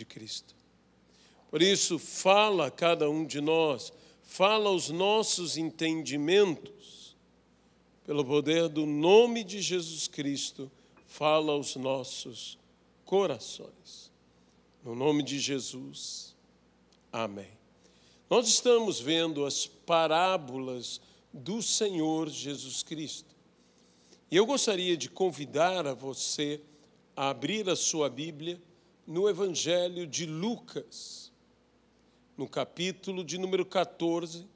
de Cristo. Por isso, fala a cada um de nós, fala aos nossos entendimentos, pelo poder do nome de Jesus Cristo, fala aos nossos corações. No nome de Jesus, amém. Nós estamos vendo as parábolas do Senhor Jesus Cristo. E eu gostaria de convidar a você a abrir a sua Bíblia no Evangelho de Lucas, no capítulo de número 14,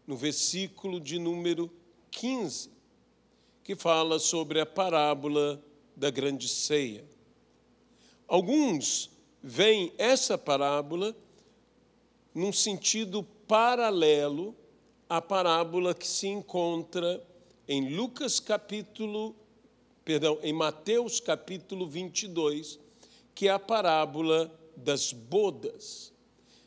no versículo de número 15, que fala sobre a parábola da grande ceia. Alguns veem essa parábola num sentido paralelo à parábola que se encontra em Mateus capítulo 22, que é a parábola das bodas.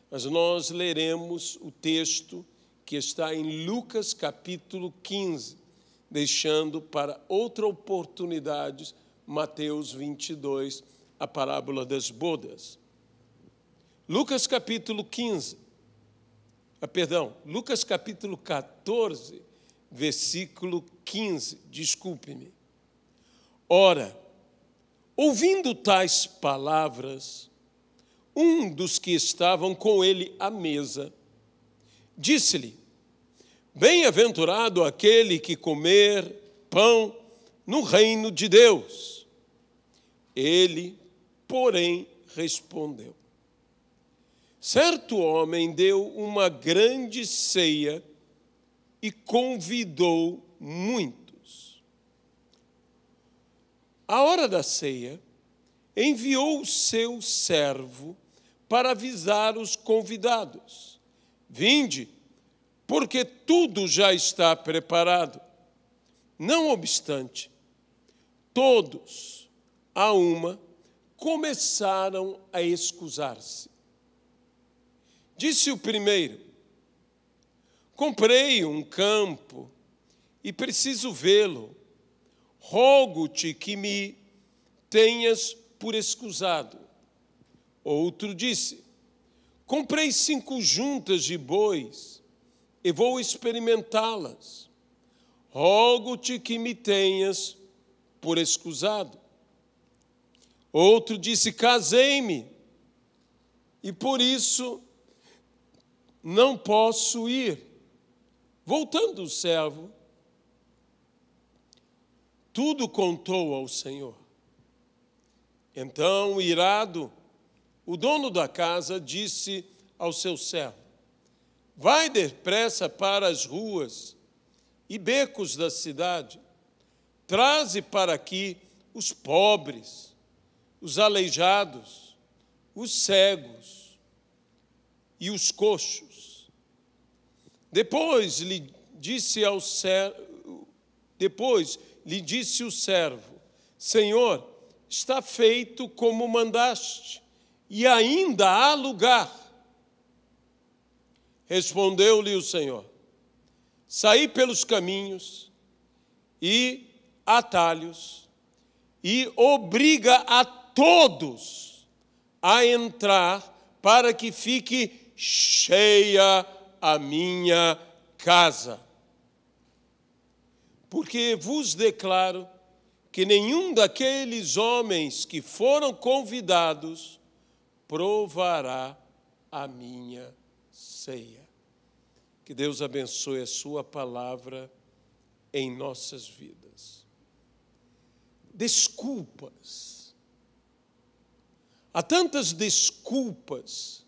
Mas nós leremos o texto que está em Lucas capítulo 15, deixando para outra oportunidade Mateus 22, a parábola das bodas. Lucas capítulo 14, versículo 15, desculpe-me. Ora, ouvindo tais palavras, um dos que estavam com ele à mesa disse-lhe: Bem-aventurado aquele que comer pão no reino de Deus. Ele, porém, respondeu: Certo homem deu uma grande ceia e convidou muitos. À hora da ceia, enviou o seu servo para avisar os convidados: Vinde, porque tudo já está preparado. Não obstante, todos, a uma, começaram a escusar-se. Disse o primeiro: Comprei um campo e preciso vê-lo. Rogo-te que me tenhas por escusado. Outro disse: Comprei 5 juntas de bois e vou experimentá-las. Rogo-te que me tenhas por escusado. Outro disse: Casei-me e por isso não posso ir. Voltando o servo, tudo contou ao Senhor. Então, irado, o dono da casa disse ao seu servo: Vai depressa para as ruas e becos da cidade, traze para aqui os pobres, os aleijados, os cegos e os coxos. Depois lhe disse o servo: Senhor, está feito como mandaste, e ainda há lugar. Respondeu-lhe o Senhor: Saí pelos caminhos e atalhos, e obriga a todos a entrar, para que fique cheia a minha casa. Porque vos declaro que nenhum daqueles homens que foram convidados provará a minha ceia. Que Deus abençoe a sua palavra em nossas vidas. Desculpas. Há tantas desculpas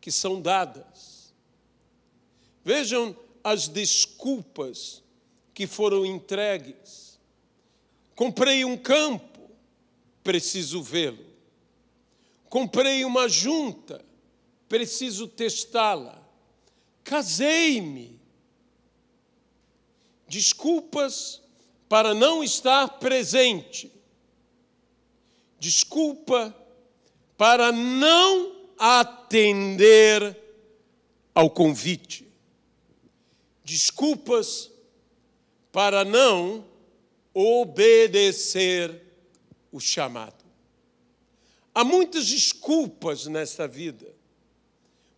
que são dadas. Vejam as desculpas que foram entregues. Comprei um campo, preciso vê-lo. Comprei uma junta, preciso testá-la. Casei-me. Desculpas para não estar presente. Desculpa para não atender ao convite. Desculpas para não obedecer o chamado. Há muitas desculpas nesta vida,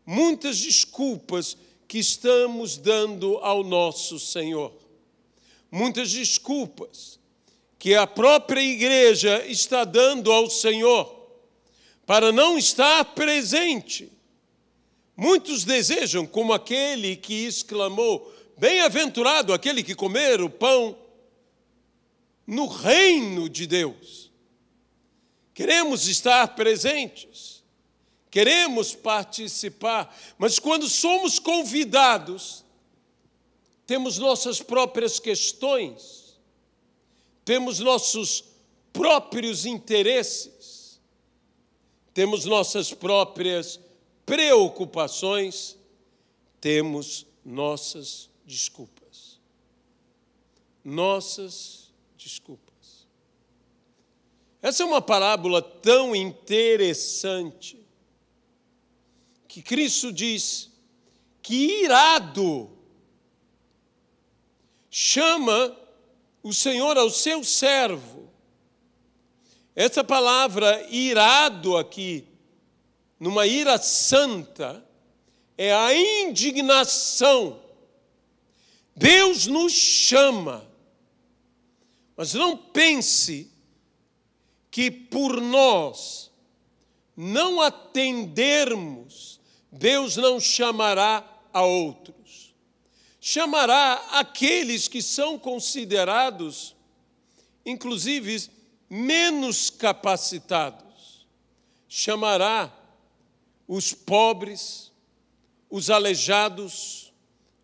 muitas desculpas que estamos dando ao nosso Senhor. Muitas desculpas que a própria igreja está dando ao Senhor para não estar presente. Muitos desejam, como aquele que exclamou, bem-aventurado aquele que comer o pão no reino de Deus. Queremos estar presentes, queremos participar, mas quando somos convidados, temos nossas próprias questões, temos nossos próprios interesses, temos nossas próprias preocupações, temos nossas desculpas. Nossas desculpas. Essa é uma parábola tão interessante que Cristo diz que irado chama o Senhor ao seu servo. Essa palavra irado aqui, numa ira santa, é a indignação. Deus nos chama, mas não pense que por nós não atendermos, Deus não chamará a outros. Chamará aqueles que são considerados, inclusive, menos capacitados. Chamará os pobres, os aleijados,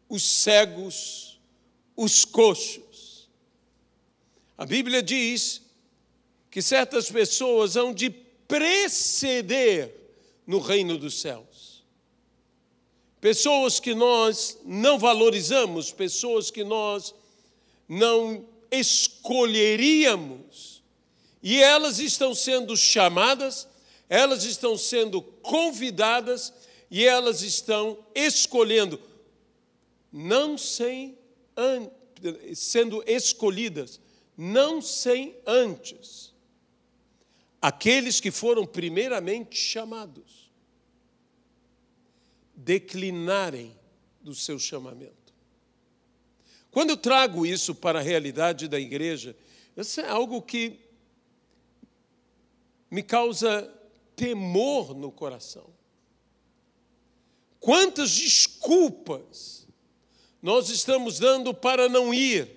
os cegos, os coxos. A Bíblia diz que certas pessoas hão de preceder no reino dos céus. Pessoas que nós não valorizamos, pessoas que nós não escolheríamos, e elas estão sendo chamadas, elas estão sendo convidadas e elas estão escolhendo, não sem sendo escolhidas, não sem antes aqueles que foram primeiramente chamados declinarem do seu chamamento. Quando eu trago isso para a realidade da igreja, isso é algo que me causa temor no coração. Quantas desculpas nós estamos dando para não ir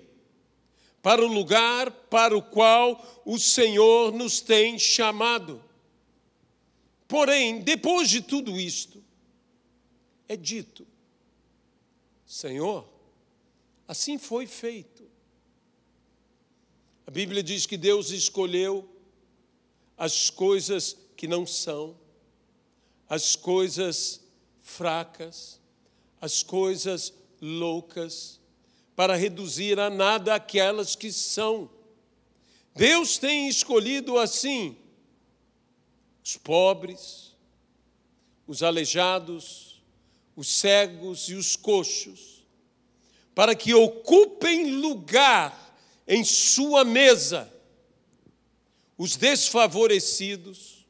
para o lugar para o qual o Senhor nos tem chamado. Porém, depois de tudo isto, é dito, Senhor, assim foi feito. A Bíblia diz que Deus escolheu as coisas que não são, as coisas fracas, as coisas loucas, para reduzir a nada aquelas que são. Deus tem escolhido assim os pobres, os aleijados, os cegos e os coxos, para que ocupem lugar em sua mesa. Os desfavorecidos,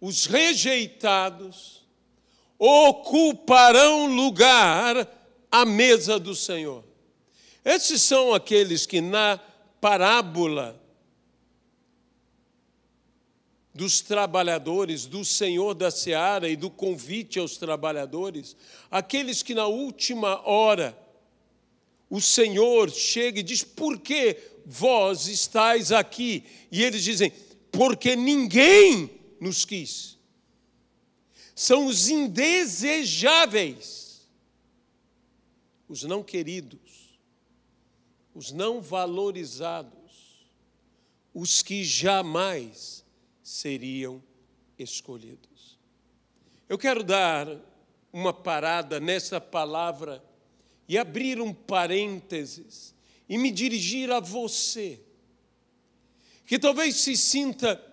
os rejeitados, ocuparão lugar à mesa do Senhor. Esses são aqueles que na parábola dos trabalhadores, do Senhor da Seara e do convite aos trabalhadores, aqueles que na última hora o Senhor chega e diz, por que vós estáis aqui? E eles dizem, porque ninguém nos quis. São os indesejáveis, os não queridos, os não valorizados, os que jamais seriam escolhidos. Eu quero dar uma parada nessa palavra e abrir um parênteses e me dirigir a você, que talvez se sinta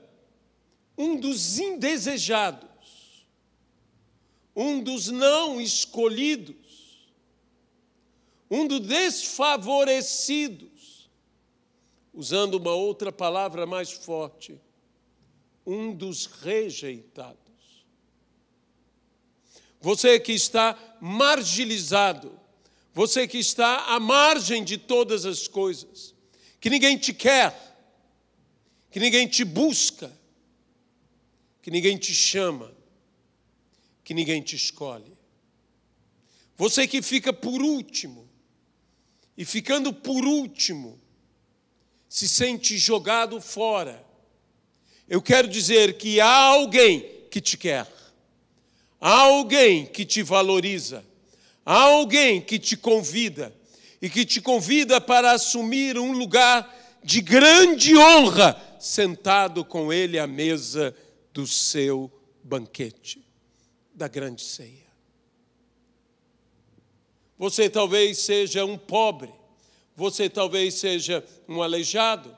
um dos indesejados, um dos não escolhidos, um dos desfavorecidos, usando uma outra palavra mais forte, um dos rejeitados. Você que está marginalizado, você que está à margem de todas as coisas, que ninguém te quer, que ninguém te busca, que ninguém te chama, que ninguém te escolhe. Você que fica por último, e ficando por último, se sente jogado fora. Eu quero dizer que há alguém que te quer, há alguém que te valoriza, há alguém que te convida, e que te convida para assumir um lugar de grande honra, sentado com ele à mesa do seu banquete, da grande ceia. Você talvez seja um pobre, você talvez seja um aleijado,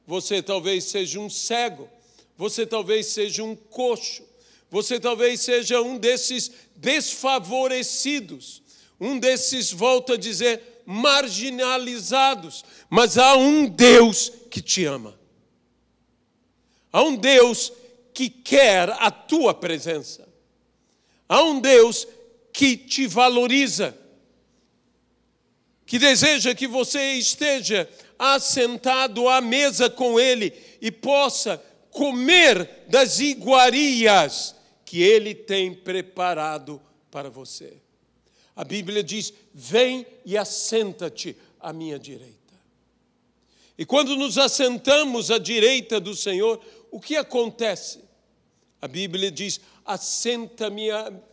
você talvez seja um cego, você talvez seja um coxo, você talvez seja um desses desfavorecidos, um desses, volto a dizer, marginalizados. Mas há um Deus que te ama. Há um Deus que quer a tua presença. Há um Deus que te valoriza, que deseja que você esteja assentado à mesa com Ele e possa comer das iguarias que Ele tem preparado para você. A Bíblia diz: vem e assenta-te à minha direita. E quando nos assentamos à direita do Senhor, o que acontece? A Bíblia diz: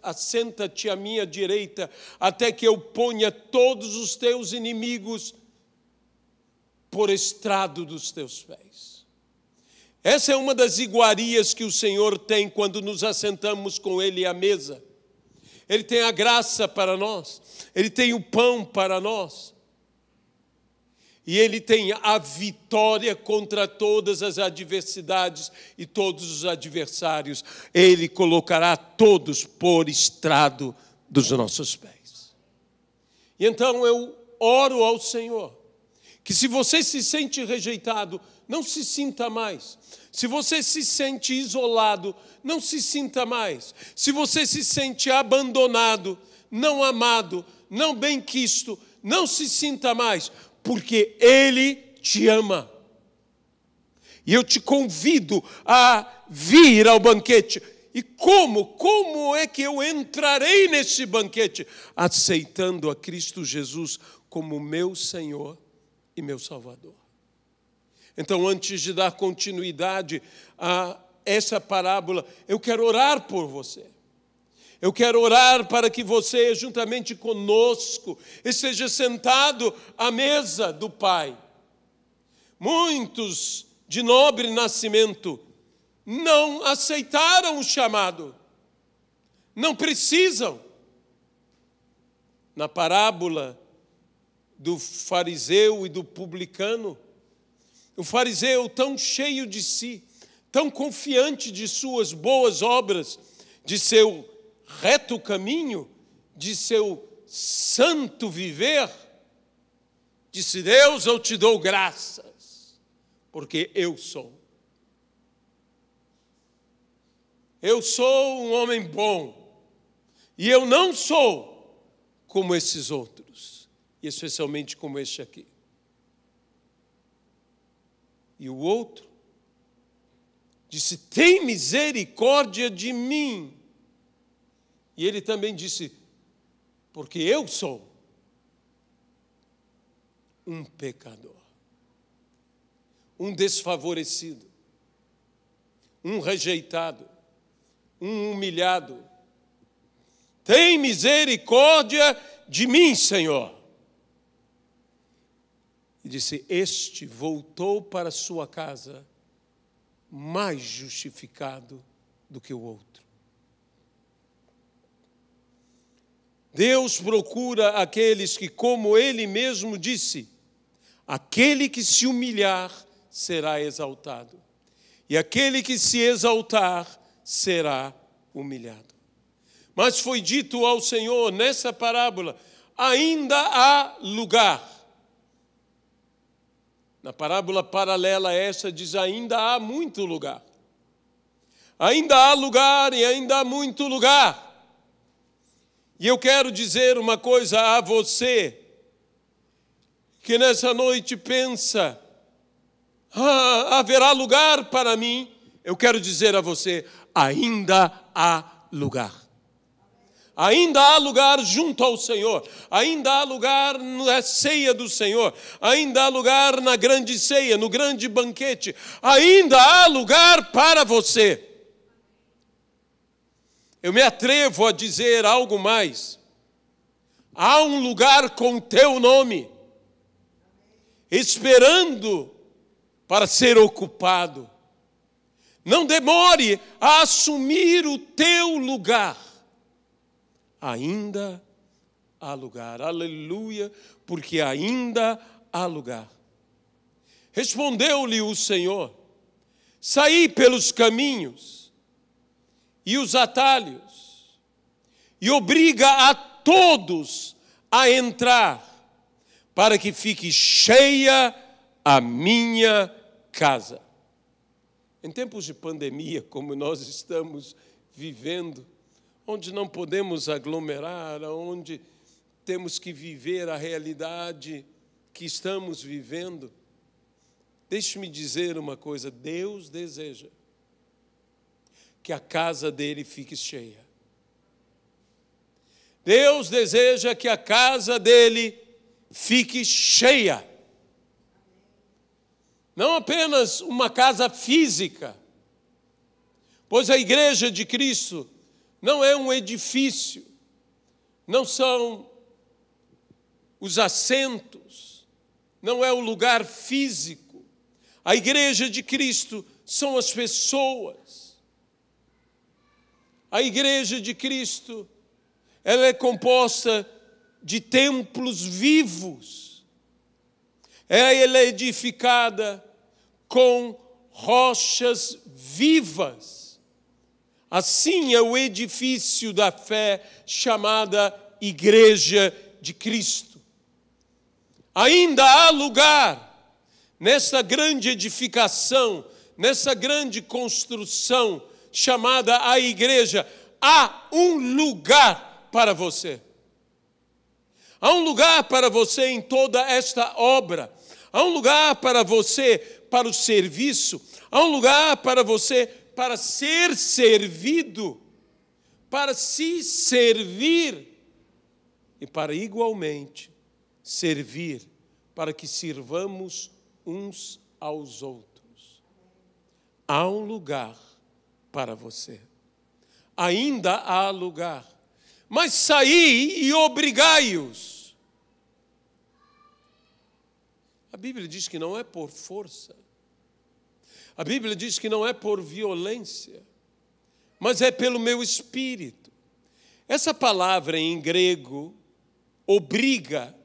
assenta-te à minha direita, até que eu ponha todos os teus inimigos por estrado dos teus pés. Essa é uma das iguarias que o Senhor tem quando nos assentamos com Ele à mesa. Ele tem a graça para nós, Ele tem o pão para nós. E Ele tem a vitória contra todas as adversidades e todos os adversários. Ele colocará todos por estrado dos nossos pés. E então eu oro ao Senhor, que se você se sente rejeitado, não se sinta mais. Se você se sente isolado, não se sinta mais. Se você se sente abandonado, não amado, não benquisto, não se sinta mais, porque Ele te ama. E eu te convido a vir ao banquete. E como? Como é que eu entrarei nesse banquete? Aceitando a Cristo Jesus como meu Senhor e meu Salvador. Então, antes de dar continuidade a essa parábola, eu quero orar por você. Eu quero orar para que você, juntamente conosco, esteja sentado à mesa do Pai. Muitos de nobre nascimento não aceitaram o chamado. Não precisam. Na parábola do fariseu e do publicano, o fariseu, tão cheio de si, tão confiante de suas boas obras, de seu reto caminho, de seu santo viver, disse: Deus, eu te dou graças, porque eu sou. Eu sou um homem bom, e eu não sou como esses outros, e especialmente como este aqui. E o outro disse: tem misericórdia de mim. E ele também disse: porque eu sou um pecador, um desfavorecido, um rejeitado, um humilhado. Tem misericórdia de mim, Senhor. E disse: este voltou para sua casa mais justificado do que o outro. Deus procura aqueles que, como Ele mesmo disse, aquele que se humilhar será exaltado, e aquele que se exaltar será humilhado. Mas foi dito ao Senhor nessa parábola: ainda há lugar. Na parábola paralela a essa diz: ainda há muito lugar. Ainda há lugar e ainda há muito lugar. E eu quero dizer uma coisa a você, que nessa noite pensa, haverá lugar para mim. Eu quero dizer a você, ainda há lugar. Ainda há lugar junto ao Senhor, ainda há lugar na ceia do Senhor, ainda há lugar na grande ceia, no grande banquete, ainda há lugar para você. Eu me atrevo a dizer algo mais. Há um lugar com teu nome, esperando para ser ocupado. Não demore a assumir o teu lugar. Ainda há lugar, aleluia, porque ainda há lugar. Respondeu-lhe o Senhor: saí pelos caminhos e os atalhos, e obriga a todos a entrar, para que fique cheia a minha casa. Em tempos de pandemia, como nós estamos vivendo, onde não podemos aglomerar, onde temos que viver a realidade que estamos vivendo, deixe-me dizer uma coisa: Deus deseja que a casa dele fique cheia. Deus deseja que a casa dele fique cheia. Não apenas uma casa física, pois a igreja de Cristo não é um edifício, não são os assentos, não é o lugar físico. A igreja de Cristo são as pessoas. A igreja de Cristo, ela é composta de templos vivos. Ela é edificada com rochas vivas. Assim é o edifício da fé chamada Igreja de Cristo. Ainda há lugar nessa grande edificação, nessa grande construção chamada a igreja. Há um lugar para você. Há um lugar para você em toda esta obra. Há um lugar para você para o serviço. Há um lugar para você para ser servido, para se servir e para igualmente servir, para que sirvamos uns aos outros. Há um lugar para você. Ainda há lugar. Mas saí e obrigai-os. A Bíblia diz que não é por força. A Bíblia diz que não é por violência, mas é pelo meu espírito. Essa palavra em grego, obriga,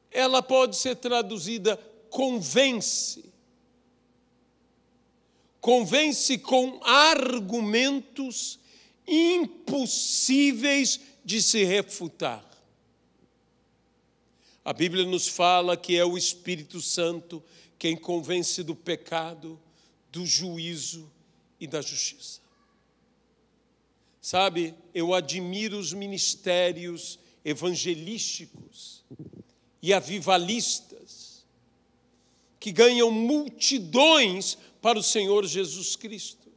ela pode ser traduzida convence. Convence com argumentos impossíveis de se refutar. A Bíblia nos fala que é o Espírito Santo quem convence do pecado, do juízo e da justiça. Sabe, eu admiro os ministérios evangelísticos e avivalistas que ganham multidões para o Senhor Jesus Cristo.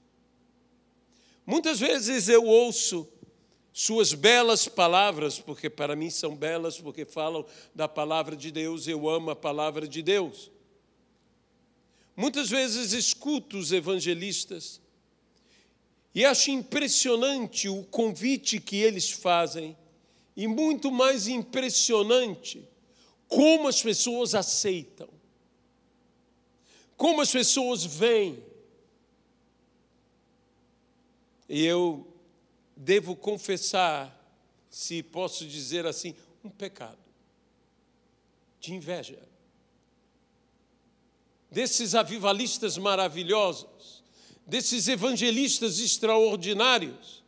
Muitas vezes eu ouço suas belas palavras, porque para mim são belas, porque falam da palavra de Deus, eu amo a palavra de Deus. Muitas vezes escuto os evangelistas e acho impressionante o convite que eles fazem e muito mais impressionante como as pessoas aceitam, como as pessoas veem. E eu devo confessar, se posso dizer assim, um pecado de inveja. Desses avivalistas maravilhosos, desses evangelistas extraordinários,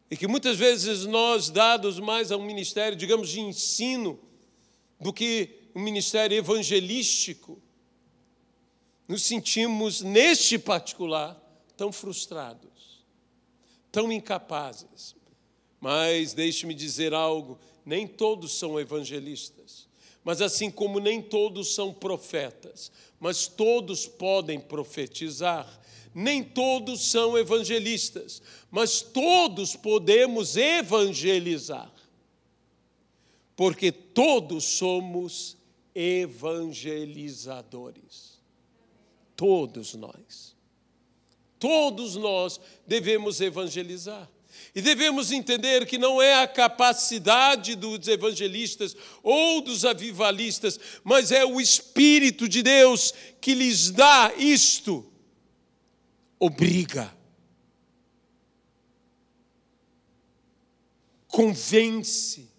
e que muitas vezes nós, dados mais a um ministério, digamos, de ensino, do que um ministério evangelístico, nos sentimos, neste particular, tão frustrados, tão incapazes. Mas deixe-me dizer algo, nem todos são evangelistas, mas assim como nem todos são profetas, mas todos podem profetizar. Nem todos são evangelistas, mas todos podemos evangelizar, porque todos somos evangelizadores. Todos nós devemos evangelizar. E devemos entender que não é a capacidade dos evangelistas ou dos avivalistas, mas é o Espírito de Deus que lhes dá isto. Obriga, convence,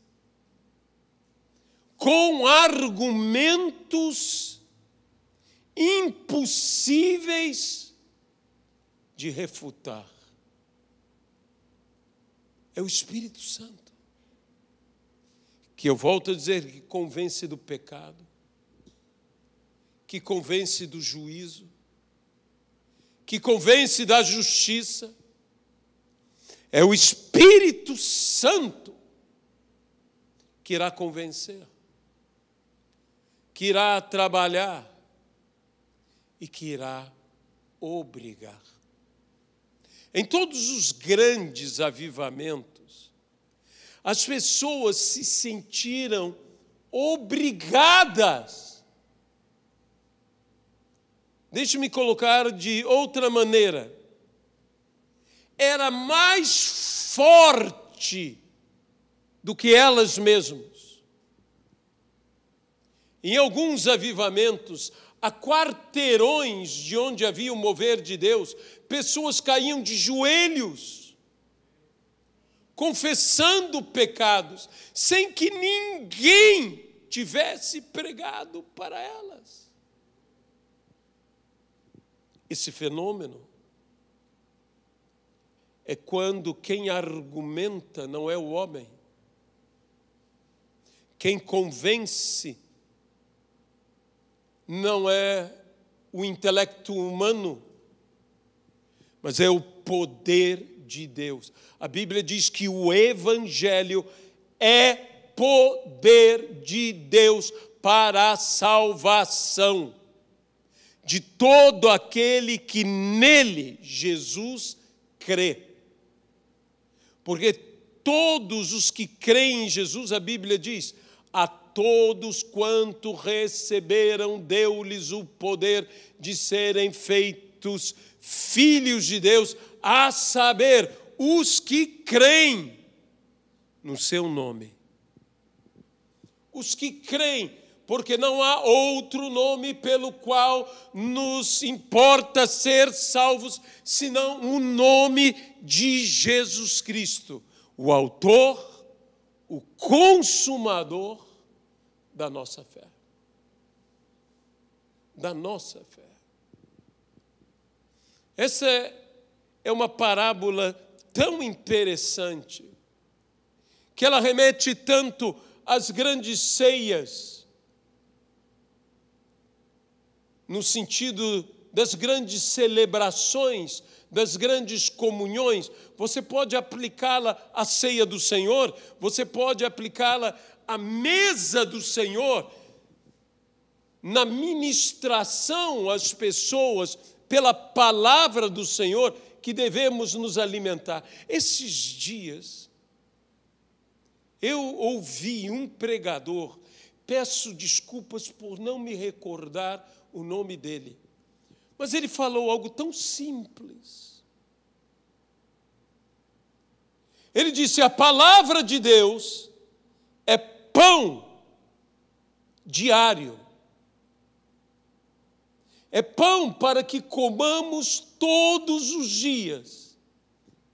com argumentos impossíveis de refutar. É o Espírito Santo, que eu volto a dizer, que convence do pecado, que convence do juízo, que convence da justiça. É o Espírito Santo que irá convencer, que irá trabalhar e que irá obrigar. Em todos os grandes avivamentos, as pessoas se sentiram obrigadas. Deixe-me colocar de outra maneira. Era mais forte do que elas mesmas. Em alguns avivamentos, a quarteirões de onde havia o mover de Deus, pessoas caíam de joelhos, confessando pecados, sem que ninguém tivesse pregado para elas. Esse fenômeno é quando quem argumenta não é o homem, quem convence não é o intelecto humano, mas é o poder de Deus. A Bíblia diz que o Evangelho é poder de Deus para a salvação de todo aquele que nele, Jesus, crê. Porque todos os que creem em Jesus, a Bíblia diz, a todos quanto receberam, deu-lhes o poder de serem feitos filhos de Deus, a saber, os que creem no seu nome. Os que creem, porque não há outro nome pelo qual nos importa ser salvos, senão o nome de Jesus Cristo, o autor, o consumador da nossa fé. Da nossa fé. Essa é uma parábola tão interessante, que ela remete tanto às grandes ceias, no sentido das grandes celebrações, das grandes comunhões. Você pode aplicá-la à ceia do Senhor, você pode aplicá-la à mesa do Senhor, na ministração às pessoas, pela palavra do Senhor, que devemos nos alimentar. Esses dias, eu ouvi um pregador, peço desculpas por não me recordar o nome dele, mas ele falou algo tão simples. Ele disse: a palavra de Deus é pão diário. É pão para que comamos todos os dias,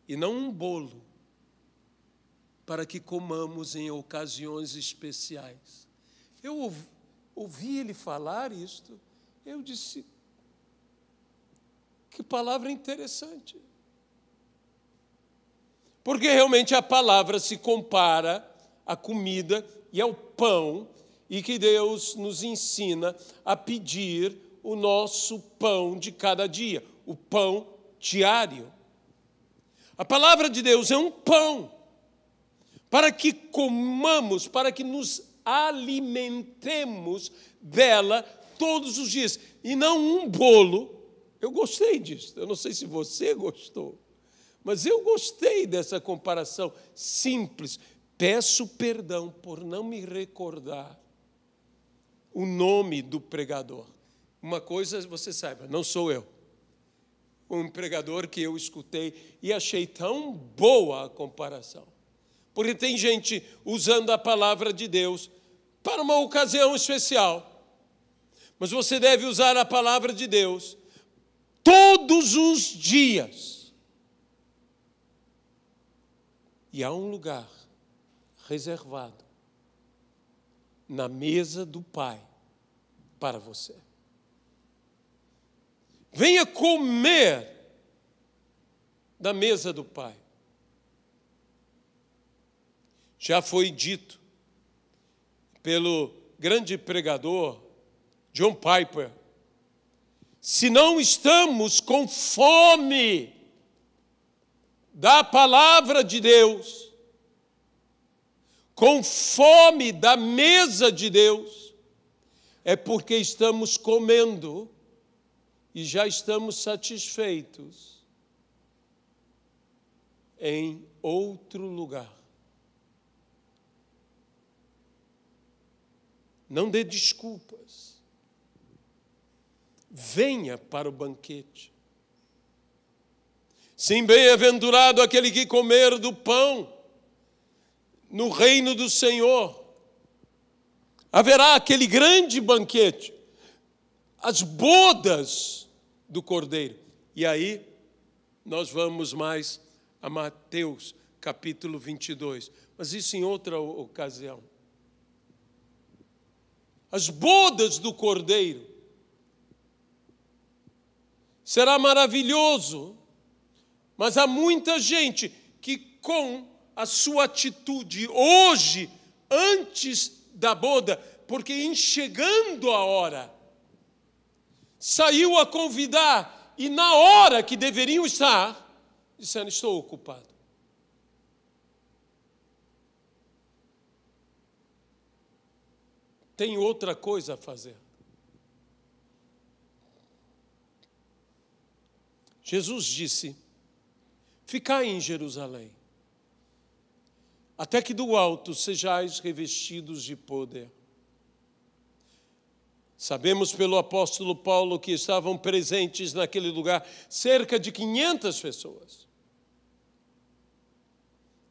e não um bolo, para que comamos em ocasiões especiais. Eu ouvi ele falar isto, eu disse, que palavra interessante. Porque realmente a palavra se compara à comida e ao pão, e que Deus nos ensina a pedir o nosso pão de cada dia, o pão diário. A palavra de Deus é um pão para que comamos, para que nos alimentemos dela todos os dias, e não um bolo. Eu gostei disso, eu não sei se você gostou, mas eu gostei dessa comparação simples. Peço perdão por não me recordar o nome do pregador. Uma coisa você saiba, não sou eu. Um pregador que eu escutei e achei tão boa a comparação. Porque tem gente usando a palavra de Deus para uma ocasião especial. Mas você deve usar a palavra de Deus todos os dias. E há um lugar reservado na mesa do Pai para você. Venha comer da mesa do Pai. Já foi dito pelo grande pregador John Piper: se não estamos com fome da palavra de Deus, com fome da mesa de Deus, é porque estamos comendo e já estamos satisfeitos em outro lugar. Não dê desculpas. Venha para o banquete. Sim, bem-aventurado aquele que comer do pão no reino do Senhor. Haverá aquele grande banquete, as bodas do Cordeiro. E aí nós vamos mais a Mateus capítulo 22, mas isso em outra ocasião. As bodas do Cordeiro. Será maravilhoso, mas há muita gente que com a sua atitude hoje, antes da boda, porque em chegando a hora, saiu a convidar e na hora que deveriam estar, disseram: estou ocupado. Tem outra coisa a fazer. Jesus disse: ficai em Jerusalém, até que do alto sejais revestidos de poder. Sabemos pelo apóstolo Paulo que estavam presentes naquele lugar cerca de 500 pessoas.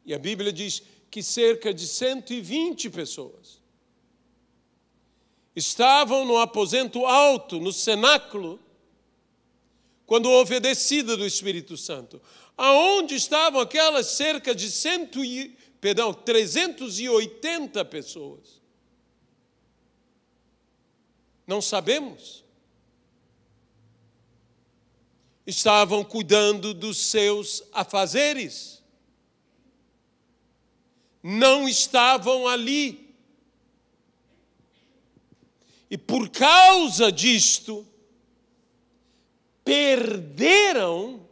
E a Bíblia diz que cerca de 120 pessoas estavam no aposento alto, no cenáculo, quando houve a descida do Espírito Santo. Aonde estavam aquelas cerca de 380 pessoas? Não sabemos. Estavam cuidando dos seus afazeres. Não estavam ali. E por causa disto, perderam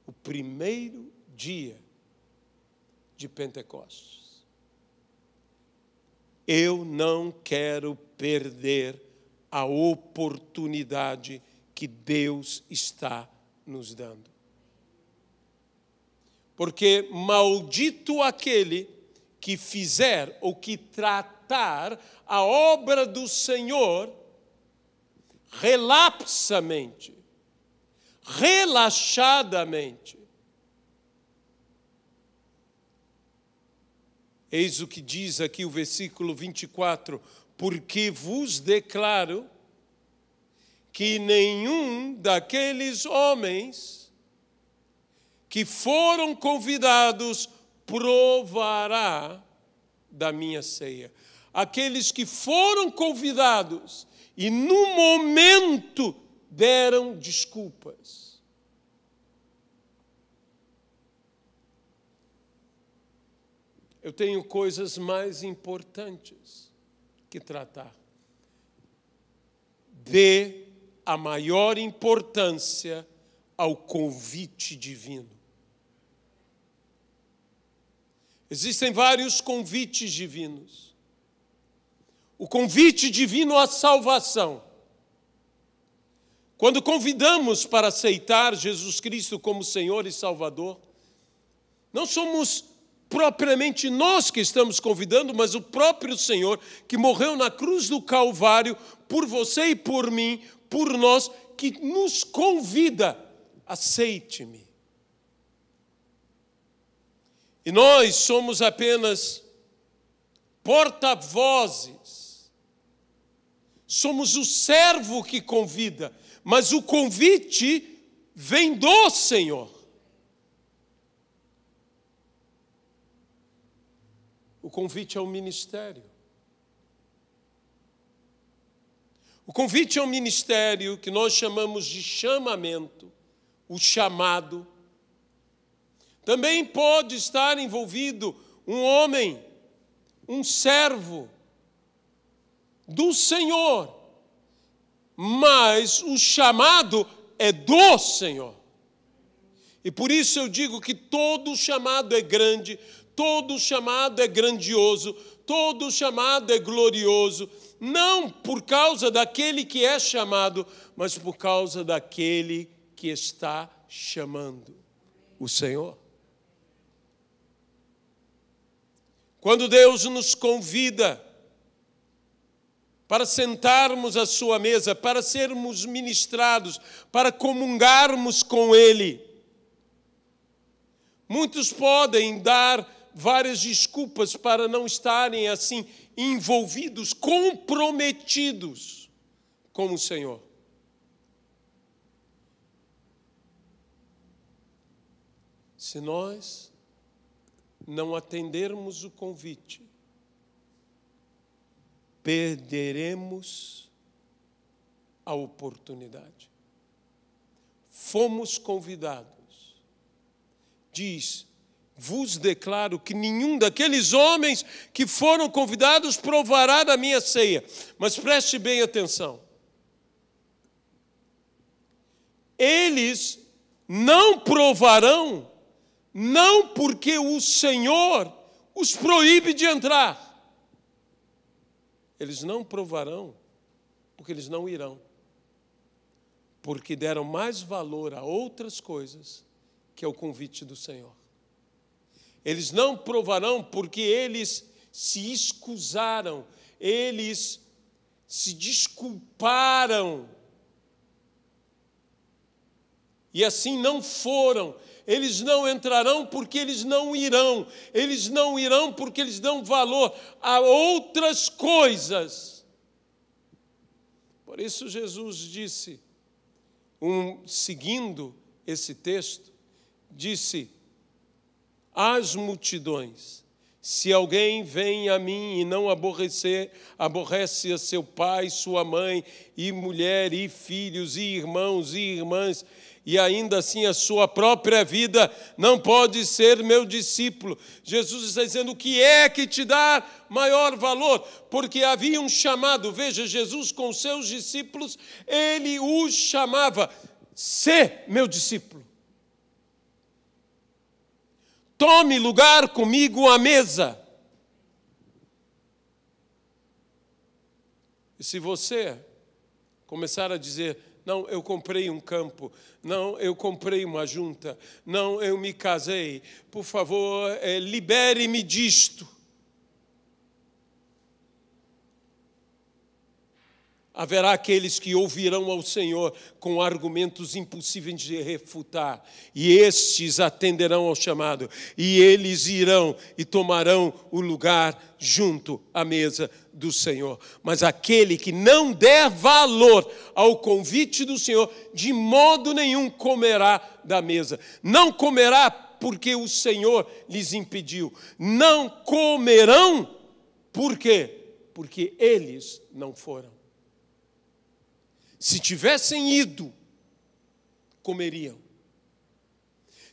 o primeiro dia de Pentecostes. Eu não quero perder a oportunidade que Deus está nos dando. Porque maldito aquele que fizer ou que tratar a obra do Senhor relapsamente, relaxadamente. Eis o que diz aqui o versículo 24: porque vos declaro que nenhum daqueles homens que foram convidados provará da minha ceia. Aqueles que foram convidados e no momento deram desculpas. Eu tenho coisas mais importantes que tratar. dê a maior importância ao convite divino. Existem vários convites divinos. O convite divino à salvação. Quando convidamos para aceitar Jesus Cristo como Senhor e Salvador, não somos propriamente nós que estamos convidando, mas o próprio Senhor que morreu na cruz do Calvário por você e por mim, por nós, que nos convida, aceite-me. E nós somos apenas porta-vozes, somos o servo que convida, mas o convite vem do Senhor. O convite ao ministério. O convite ao ministério, que nós chamamos de chamamento, o chamado, também pode estar envolvido um homem, um servo do Senhor, mas o chamado é do Senhor. E por isso eu digo que todo chamado é grande, todo chamado é grandioso, todo chamado é glorioso, não por causa daquele que é chamado, mas por causa daquele que está chamando, o Senhor. Quando Deus nos convida para sentarmos à sua mesa, para sermos ministrados, para comungarmos com Ele, muitos podem dar várias desculpas para não estarem assim envolvidos, comprometidos com o Senhor. Se nós não atendermos o convite, perderemos a oportunidade. Fomos convidados. Diz: vos declaro que nenhum daqueles homens que foram convidados provará da minha ceia. Mas preste bem atenção. Eles não provarão, não porque o Senhor os proíbe de entrar. Eles não provarão porque eles não irão. Porque deram mais valor a outras coisas que ao convite do Senhor. Eles não provarão porque eles se escusaram, eles se desculparam. E assim não foram. Eles não entrarão porque eles não irão. Eles não irão porque eles dão valor a outras coisas. Por isso Jesus disse, seguindo esse texto, disse às multidões: se alguém vem a mim e não aborrece a seu pai, sua mãe, e mulher, e filhos, e irmãos, e irmãs, e ainda assim a sua própria vida, não pode ser meu discípulo. Jesus está dizendo: o que é que te dá maior valor? Porque havia um chamado. Veja, Jesus com seus discípulos, ele os chamava: sê meu discípulo. Tome lugar comigo à mesa. E se você começar a dizer: não, eu comprei um campo, não, eu comprei uma junta, não, eu me casei, por favor, libere-me disto. Haverá aqueles que ouvirão ao Senhor com argumentos impossíveis de refutar, e estes atenderão ao chamado, e eles irão e tomarão o lugar junto à mesa do Senhor. Mas aquele que não der valor ao convite do Senhor, de modo nenhum comerá da mesa. Não comerá porque o Senhor lhes impediu. Não comerão, por quê? Porque eles não foram. Se tivessem ido, comeriam.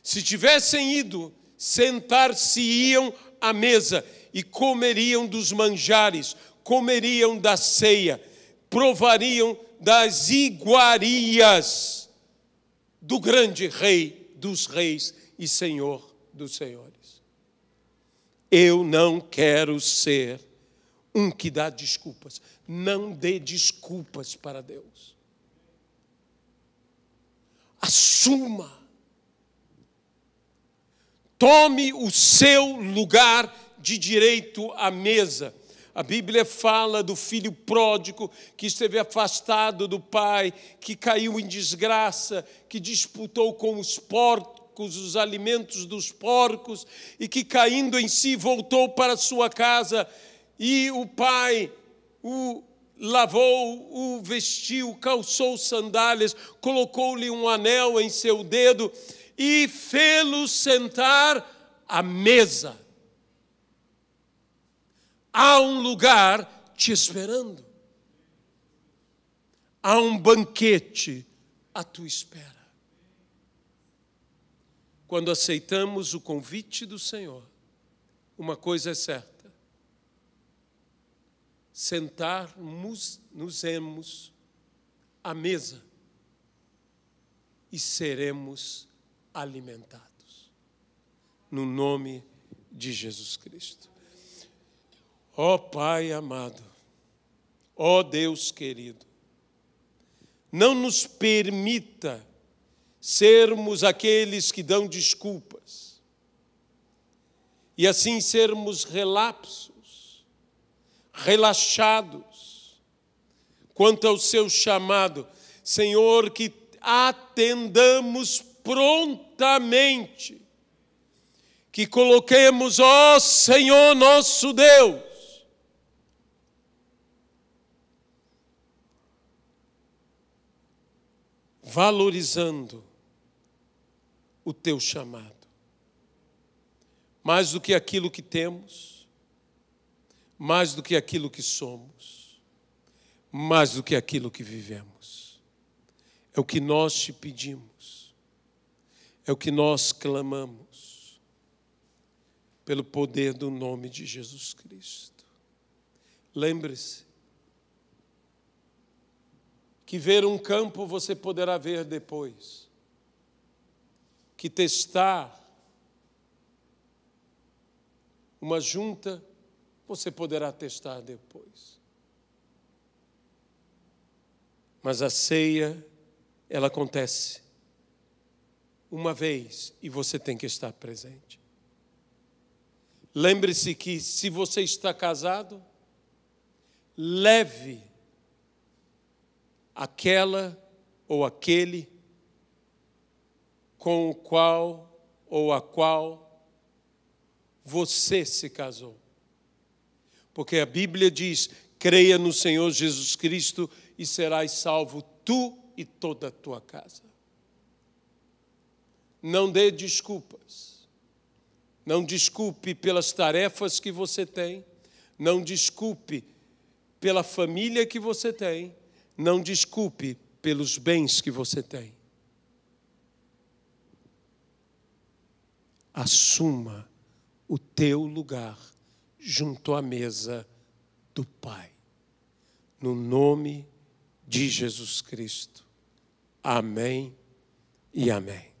Se tivessem ido, sentar-se-iam à mesa e comeriam dos manjares, comeriam da ceia, provariam das iguarias do grande Rei dos reis e Senhor dos senhores. Eu não quero ser um que dá desculpas. Não dê desculpas para Deus. Assuma. Tome o seu lugar de direito à mesa. A Bíblia fala do filho pródigo que esteve afastado do pai, que caiu em desgraça, que disputou com os porcos os alimentos dos porcos e que, caindo em si, voltou para sua casa e o pai o lavou, o vestiu, calçou sandálias, colocou-lhe um anel em seu dedo e fê-lo sentar à mesa. Há um lugar te esperando. Há um banquete à tua espera. Quando aceitamos o convite do Senhor, uma coisa é certa: sentar-nos à mesa e seremos alimentados. No nome de Jesus Cristo. Ó Pai amado, ó Deus querido, não nos permita sermos aqueles que dão desculpas e assim sermos relapsos, relaxados quanto ao seu chamado. Senhor, que atendamos prontamente, que coloquemos, ó Senhor nosso Deus, valorizando o teu chamado, mais do que aquilo que temos, mais do que aquilo que somos, mais do que aquilo que vivemos. É o que nós te pedimos, é o que nós clamamos, pelo poder do nome de Jesus Cristo. Lembre-se que ver um campo você poderá ver depois, que testar uma junta você poderá testar depois. Mas a ceia, ela acontece uma vez e você tem que estar presente. Lembre-se que se você está casado, leve aquela ou aquele com o qual ou a qual você se casou. Porque a Bíblia diz: creia no Senhor Jesus Cristo e serás salvo tu e toda a tua casa. Não dê desculpas. Não desculpe pelas tarefas que você tem. Não desculpe pela família que você tem. Não desculpe pelos bens que você tem. Assuma o teu lugar junto à mesa do Pai. No nome de Jesus Cristo. Amém e amém.